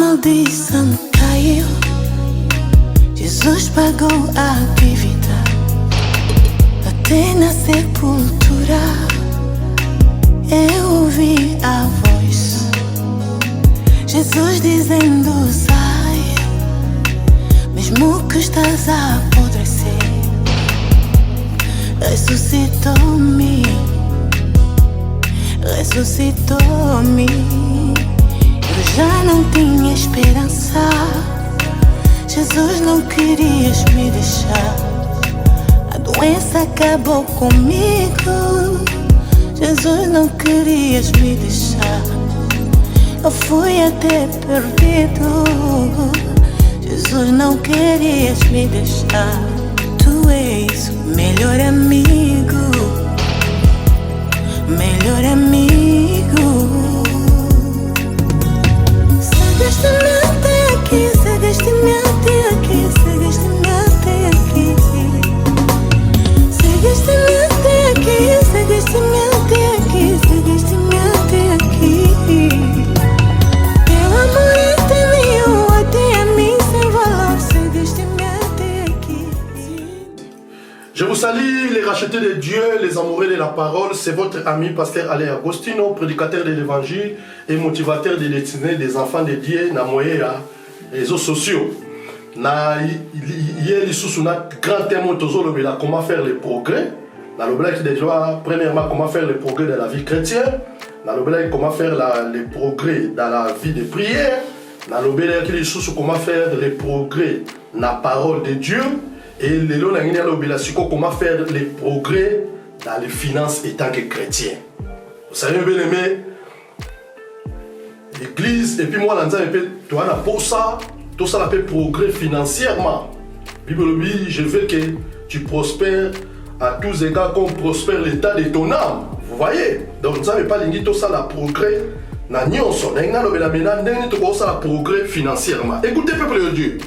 maldição caiu. Jesus pagou a dívida até na sepultura. Eu ouvi a voz, Jesus dizendo: sai, mesmo que estás a apodrecer. Ressuscitou-me, ressuscitou-me. Eu já não tinha esperança. Jesus, não querias me deixar. A doença acabou comigo. Jesus, não querias me deixar. Eu fui até perdido. Jesus, não querias me deixar. Tu és o melhor amigo, melhor amigo. Seguiste-me até aqui, seguiste-me até aqui, seguiste-me até aqui. Seguiste-me até aqui, seguiste-me até aqui, seguiste-me até aqui. Teu amor é teu, até a mim sem valor, seguiste-me até aqui. Je vous salue les rachetés de Dieu, les amoureux de la parole. C'est votre ami pasteur Alain Agostino, prédicateur de l'évangile et motivateur de l'itinéraire des enfants de Dieu dans les réseaux sociaux. Hier, il y a un grand thème de comment faire le progrès. Dans le blog, déjà, premièrement, comment faire le progrès dans la vie chrétienne. Dans le blog, comment faire le progrès dans la vie de prière. Dans le blog, comment faire le progrès dans la parole de Dieu. Et le long comment faire les progrès dans les finances en tant que chrétien. Vous savez, bien aimé, l'église, et puis moi, tu as pour ça, tout ça l'appelle progrès financièrement. Bible dit, je veux que tu prospères à tous égards comme prospère l'état de ton âme. Vous voyez? Donc, vous ne savez pas, tout ça la progrès. Progrès financièrement. Écoutez, peuple de Dieu.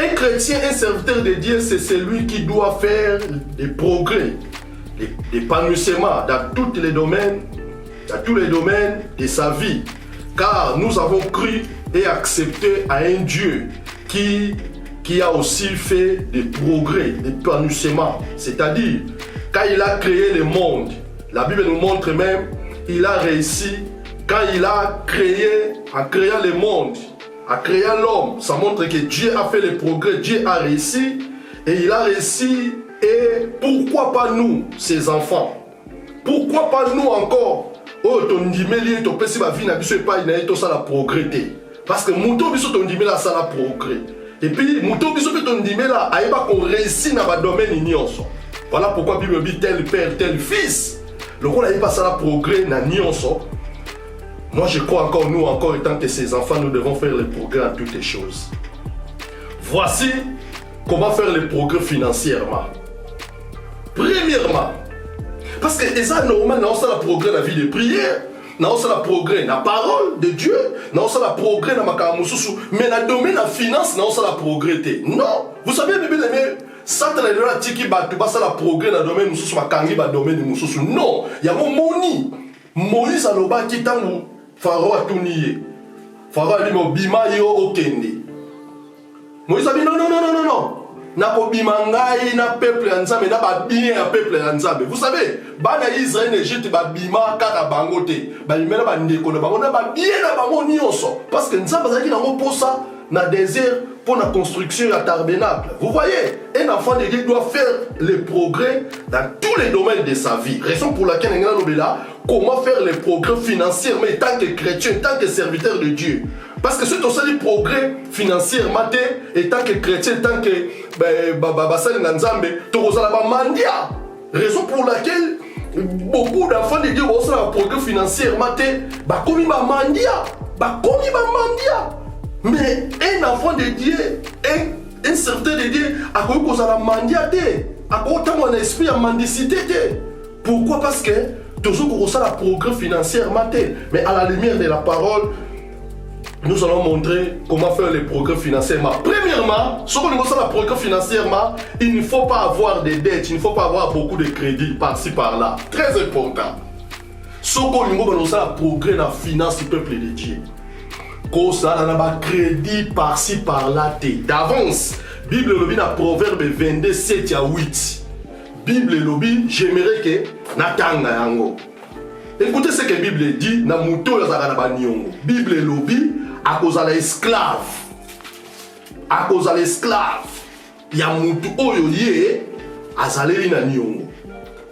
Un chrétien, un serviteur de Dieu, c'est celui qui doit faire des progrès, l'épanouissement dans tous les domaines de sa vie. Car nous avons cru et accepté à un Dieu qui a aussi fait des progrès, l'épanouissement. C'est-à-dire, quand il a créé le monde, la Bible nous montre même, il a réussi, quand il a créé, en créant le monde, en créant l'homme, ça montre que Dieu a fait le progrès, Dieu a réussi, et il a réussi, et pourquoi pas nous, ses enfants? Pourquoi pas nous encore? Oh, ton dimeli, ton pessi va venir, tu pas il a ça la progrès. Parce que mouton biso ton dimeli ça la progrès. Et puis mouton biso ton dimeli là, il va qu'on réussit dans le domaine ignorant. Voilà pourquoi Bible dit tel père, tel fils. Le rôle il pas ça la progrès dans ignorant. Moi je crois encore, nous encore étant que ces enfants, nous devons faire le progrès en toutes les choses. Voici comment faire le progrès financièrement. Premièrement, parce que c'est normal, nous avons le progrès dans la vie de prière, nous avons le progrès dans la parole de Dieu, nous avons le progrès dans la mais dans le domaine de la finance, nous avons le progrès. Non, vous savez, bébé, Satan est là, qui va le progrès dans le domaine de non, il y a mon moni. Moïse a loba qui t'a Pharaon a tout nié. Pharaon a dit bima yo okende. Moïse a dit non. Na ko bima ngai na peuple nzambe na ba bien ya peuple nzambe. Vous savez, bana Israël Égypte ba bima kaka bangote. Ba limela ba ndeko na bango na ba bien na bango nyonso parce que nzambe azaki nango posa na désert pour la construction du tabernacle. Vous voyez, un enfant de Dieu doit faire le progrès dans tous les domaines de sa vie. Raison pour laquelle on est là, comment faire le progrès financier, mais tant que chrétien, tant que serviteur de Dieu. Parce que c'est aussi le progrès financier, et tant que chrétien, tant que mandia. Raison pour laquelle beaucoup d'enfants de Dieu ont un progrès financier, comme mandia. Mais un enfant de Dieu, un serviteur de Dieu, a cause à la mandiate, a autant mon esprit à mendicité. Pourquoi? Parce que toujours qu'on a un progrès financier, mais à la lumière de la parole, nous allons montrer comment faire le progrès financièrement. Premièrement, si on a le progrès financièrement, il ne faut pas avoir de dettes, il ne faut pas avoir beaucoup de crédits par-ci par-là. Très important. Si on a le progrès dans la finance du peuple de Dieu. Ko ça na ba crédit par-ci par-là d'avance. Bible lobi na Proverbe 22 7 à 8. Bible lobi j'aimerais que natanga yango. Écoutez ce que la Bible dit na muto ya zaka na ba niongo. Bible lobi à cause de l'esclave. À cause de l'esclave. Il y a mutu oyo yé azaleli na niongo.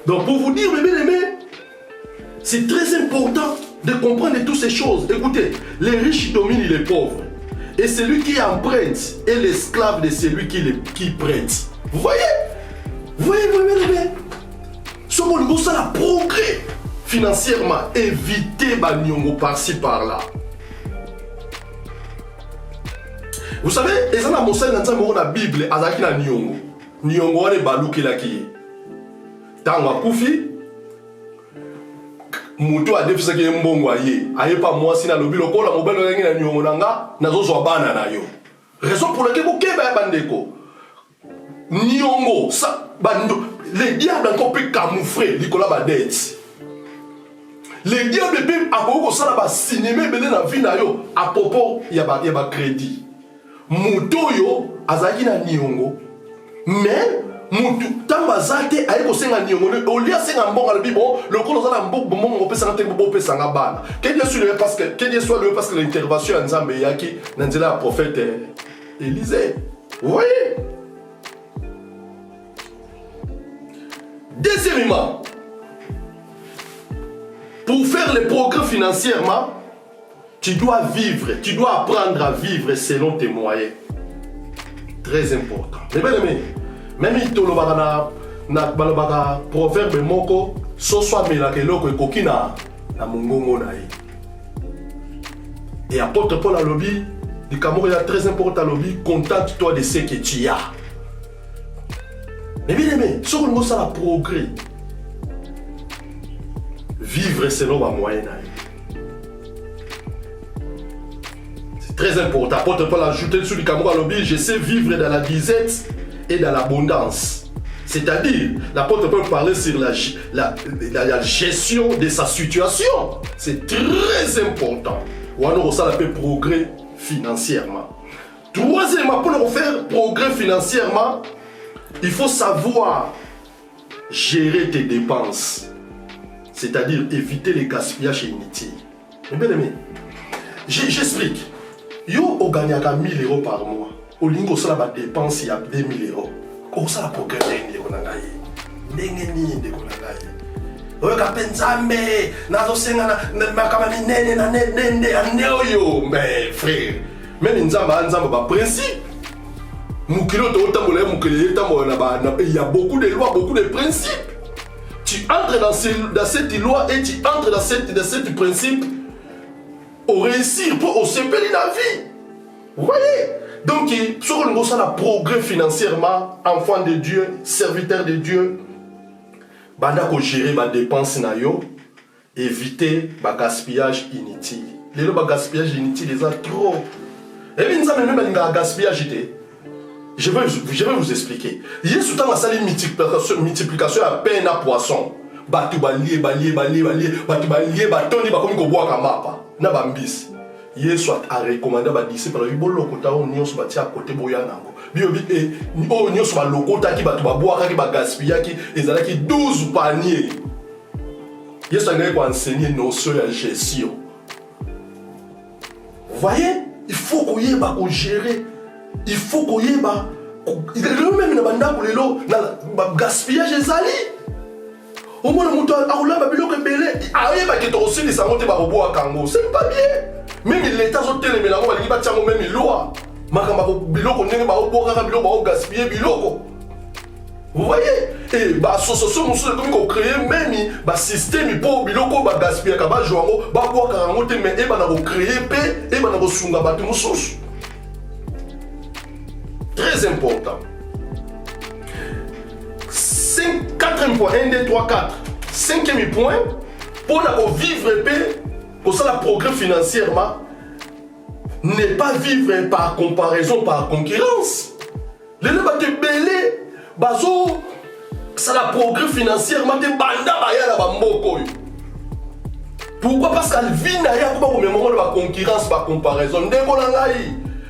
Donc pour vous dire mes bien-aimés, c'est très important de comprendre toutes ces choses. Écoutez, les riches dominent les pauvres. Et celui qui emprunte est l'esclave de celui qui prête. Vous voyez? Vous voyez, ce monde, ça a progrès financièrement. Évitez Banyongo par-ci par-là. Vous savez, et ça, dans la Bible, Azaki na Nyongo. Nyongo, on est balou qui l'a qui. Tango Koufi. Mutu a défisé que mbongo aye pas moi si na lobi lokola mobile ngi na nyongo nanga nazo zo bana na yo raison pour laquelle ko keba bandeko nyongo ça bando les diables encore plus camoufler likola ba dette les diables même akoko sala ba cinéma belé na vie na yo à propos ya ba crédit mutu yo azaki na nyongo mais mutu tamba zate ayeko senga nyongo olia senga mbonga le bibo le kolo za na mbongo mbongo pesa na te bo pesa nga bana que Dieu soit le parce que l'intervention en Nzambe yaki na nzela ya prophète Élisée. Vous voyez? Deuxièmement, pour faire les progrès financièrement, tu dois apprendre à vivre selon tes moyens. Très important. Mais bien aimé, même si tu as proverbe moko, so soit melake loko ekoki na mongongo na ye. Et apôtre Paul a lobby, du Cameroun, il y a très important à lobby, contente-toi de ce que tu as. Mais bien aimé, sur le mot ça la progrès. Vivre selon ma moyenne. C'est très important. Apôtre Paul a ajouté sur le Cameroun à lobby, je sais vivre dans la disette et dans l'abondance. C'est-à-dire, l'apôtre Paul parlait sur la gestion de sa situation. C'est très important. Ou alors ça l'appelle progrès financièrement. Troisièmement, pour nous faire progrès financièrement, il faut savoir gérer tes dépenses. C'est-à-dire éviter les gaspillages inutiles. Mais bien aimé, j'explique. Yo, on gagne 1 000 € par mois. Au lieu de la dépense, il y a 2 000 €. Comment ça la progrès de konangaye? Ndengeni de konangaye. Oyo kapenzambe, nazo senga na makama minene na nende aneoyo, mais frère. Même nzamba ba principe. Mukilo to tambola mukele tambola ba il y a beaucoup de lois, beaucoup de principes. Tu entres dans cette loi et tu entres dans cette principe au réussir pour au s'épeler la vie. Vous voyez? Donc, sur le mot, ça la progrès financièrement, enfant de Dieu, serviteur de Dieu, banda ko gérer ma dépense na yo, éviter ma gaspillage inutile. Les gaspillage inutile, les a trop. Et bien, ça même un gaspillageité. Je vais vous expliquer. Il y a souvent la multiplication à peine à poisson. Batu balié, batu balié, batoni ba komi ko bois kamapa. Na bambis. Il soit à recommander à disciple parce que bon lokota on nyos bati à côté boya nango. Biobi et on nyos ba lokota ki batu ba boire ki ba gaspiller ki ezala ki 12 paniers. Il soit ngé ko enseigner notion de gestion. Vous voyez, il faut qu'on y ait ba ko gérer. Il faut qu'on y ait ba le même na banda ko lelo na gaspillage ezali. Au moins le mouton a oula ba biloko belé aye ba ki to aussi les sangote ba boire kango. C'est pas bien. Même l'État sont télémé là, on va dire même loi. Makamba biloko ndenge ba oboka biloko ba gaspiller biloko. Vous voyez? Et bah association nous comme qu'on créer même ba système pour biloko ba gaspiller ka ba joango ba boka rango te mais e ba na ko créer pe e ba na ko sunga ba mususu. Très important. 4e point 1 2 3 4. 5e point pour la vivre paix. Pour ça, le progrès financièrement n'est pas vivre par comparaison, par concurrence. Les gens vont te belé, bazo, ça le progrès financièrement te banda baya la bamboko. Pourquoi? Parce qu'elle vit d'ailleurs comme au moment de la concurrence, la comparaison.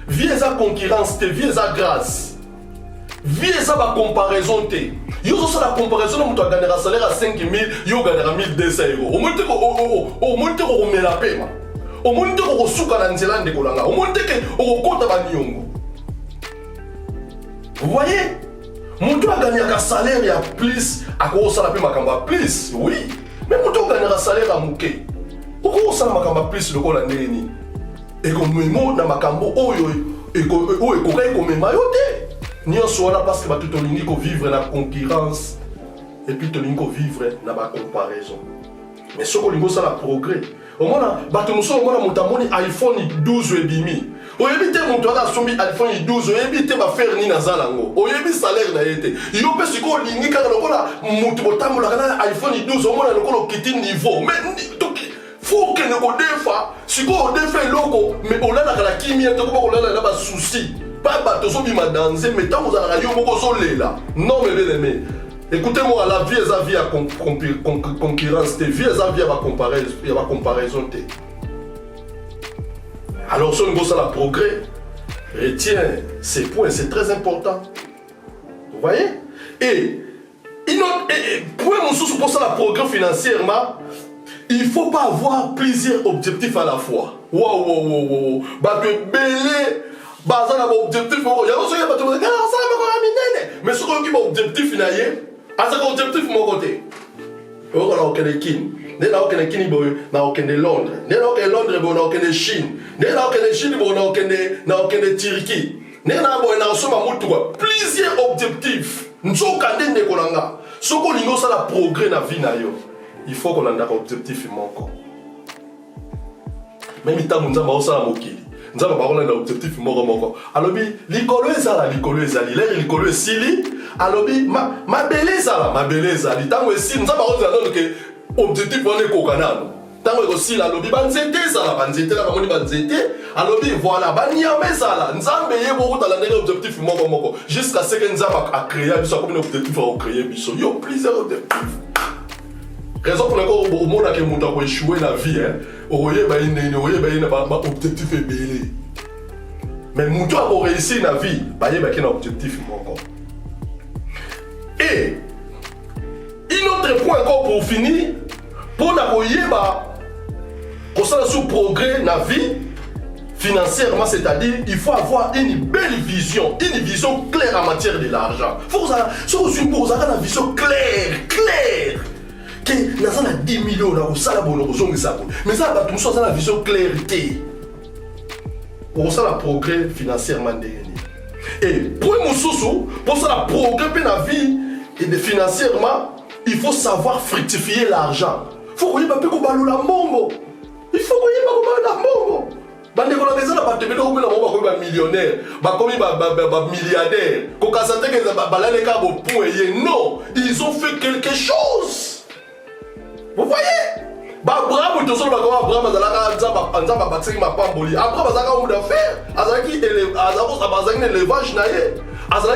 Vie est la concurrence, vie est la grâce. Vie est la comparaison. Yo so la comparaison, on doit gagner un salaire à 5 000, yo gagner 1 200 euros. Au moins tu remets la paix. Au moins tu reçois la nzela de kolanga. Au moins tu reçois la nyongo. Vous voyez? Mon doit gagner un salaire il y a plus à cause de la paix makamba plus, oui. Mais mon doit gagner un salaire à mouké. Pourquoi ça makamba plus le kola neni? Et comme moi na makambo oyo et comme mayote. Ni en soi là parce que tu t'olingi ko vivre la concurrence et puis tu t'olingi vivre dans la comparaison. Mais ce qu'on lingo ça la progrès. Au moins bah tu nous sommes au moins montamoni iPhone 12 et bimi. Au éviter mon toi là sombi iPhone 12 au éviter ba faire ni na zalango. Au éviter salaire na été. Yo pe siko lingi ka ko la mutu botambo la kana iPhone 12 au moins le ko kiti niveau. Mais faut que ne ko defa siko o defa loko mais on a la kimia to ko la na ba souci. Pas bateau so bima danser mais tant vous en radio moko so là. Non mais bien aimé. Écoutez-moi, la vie est la vie à concurrence, vie est la vie à comparaison. Alors, si on veut ça la progrès, retiens ces points, c'est très important. Vous voyez? Et pour mon sous pour ça la progrès financièrement, il ne faut pas avoir plusieurs objectifs à la fois. Wow. Bah, que belé. Bah, ça n'a pas objectif. Il y a aussi un objectif. Mais ce qu'on a objectif, il y a un objectif de mon côté. On a aucun kin. On a aucun kin, on a aucun Londres. On a aucun Londres, on a aucun Chine. On a aucun Chine, on a aucun Turquie. On a plusieurs objectifs. Nous sommes candidats de Kolanga. Ce qu'on a la progrès dans la vie, il faut qu'on ait un objectif. Même si nous avons un objectif. Nous avons un objectif. Alors, l'école est là, l'école est là, l'école est là. Alors, ma belleza, tant que si nous avons un objectif pour les cocanades. Tant que si la lobby banzete, ça la banzete, la ramoni banzete, alors voilà, banyame ça là, nous avons payé beaucoup dans l'année objectif jusqu'à ce que nous avons créé, nous avons un objectif à créer, il y a plusieurs objectifs. Raison pour laquelle au monde qui a échoué dans la vie, on a un objectif belé. Mais si on a réussi dans la vie, il y a un objectif. Et un autre point encore pour finir, pour qu'on soit sous progrès dans la vie, financièrement, c'est-à-dire il faut avoir une belle vision, une vision claire en matière de l'argent. Il faut avoir une vision claire. Que nous avons 10 millions, nous avons mais ça va tout ça, la vision clarté. Pour ça, le progrès financièrement. Et pour ça, le progrès dans la vie et financièrement, il faut savoir fructifier l'argent. Il faut qu'on y ait pas de mongo. Il faut qu'on y ait pas de mongo. Bande ko la maison ba tebe ko la mo ba millionnaire ba komi ba milliardaire ko kasate ke ba la ka bo point non, ils ont fait quelque chose. Vous voyez? Abraham, tout seul, Abraham, Abraham,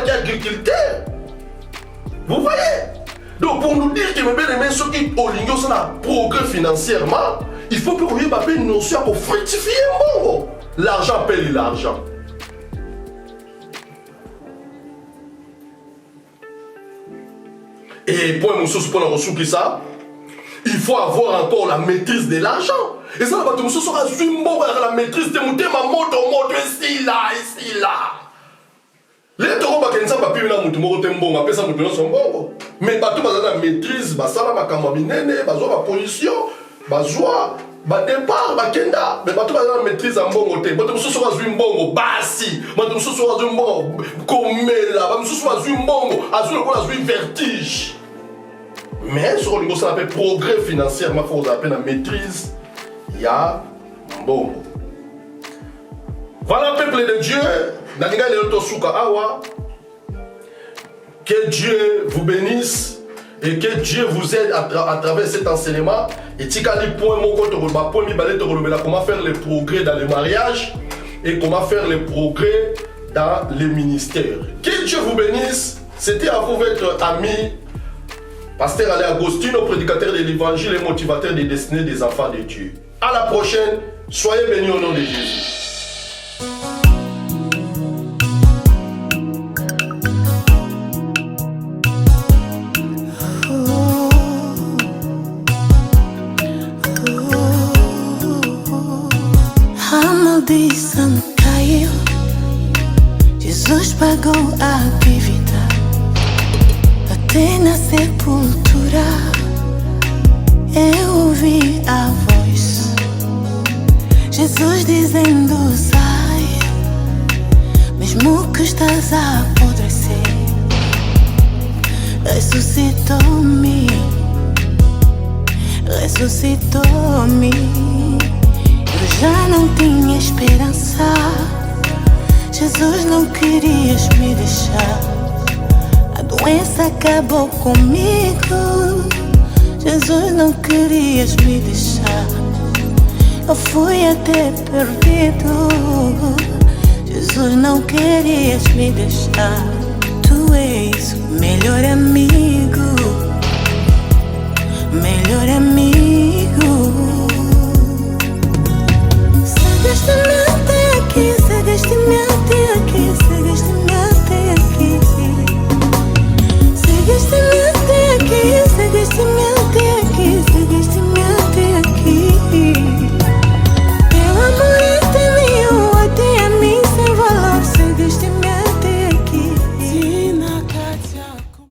agriculteur. Vous voyez? Donc pour nous dire que mes bien-aimés, ceux qui ont un progrès financièrement, il faut que vous ayez une notion pour fructifier bon. L'argent paye l'argent. Et pour mon sous pour la ça, il faut avoir encore la maîtrise de l'argent. Et ça, va te montrer sur la maîtrise de mon thème, moto, ici, là. Les gens qui sont pas plus là, mais la maîtrise, la position, la départ, mais la maîtrise en bon côté. Mais tu sois un bon bassi, tu sois un bon comme là, tu sois un bon, un vertige. Mais sur le niveau, ça s'appelle progrès financier, il faut appeler la maîtrise. Il y a bon. Voilà, peuple de Dieu. Que Dieu vous bénisse et que Dieu vous aide à travers cet enseignement. Et comment faire les progrès dans le mariage et comment faire les progrès dans le ministère. Que Dieu vous bénisse. C'était à vous votre ami Pasteur Alain Agostino, prédicateur de l'évangile et motivateur des destinées des enfants de Dieu. À la prochaine, soyez bénis au nom de Jésus. A maldição caiu, Jesus pagou a dívida até na sepultura. Eu ouvi a voz, Jesus dizendo: sai, mesmo que estás a apodrecer. Ressuscitou-me, ressuscitou-me. Eu já não tinha esperança, Jesus não querias me deixar. A doença acabou comigo, Jesus não querias me deixar. Eu fui até perdido, Jesus não querias me deixar. Tu és o melhor amigo, melhor amigo.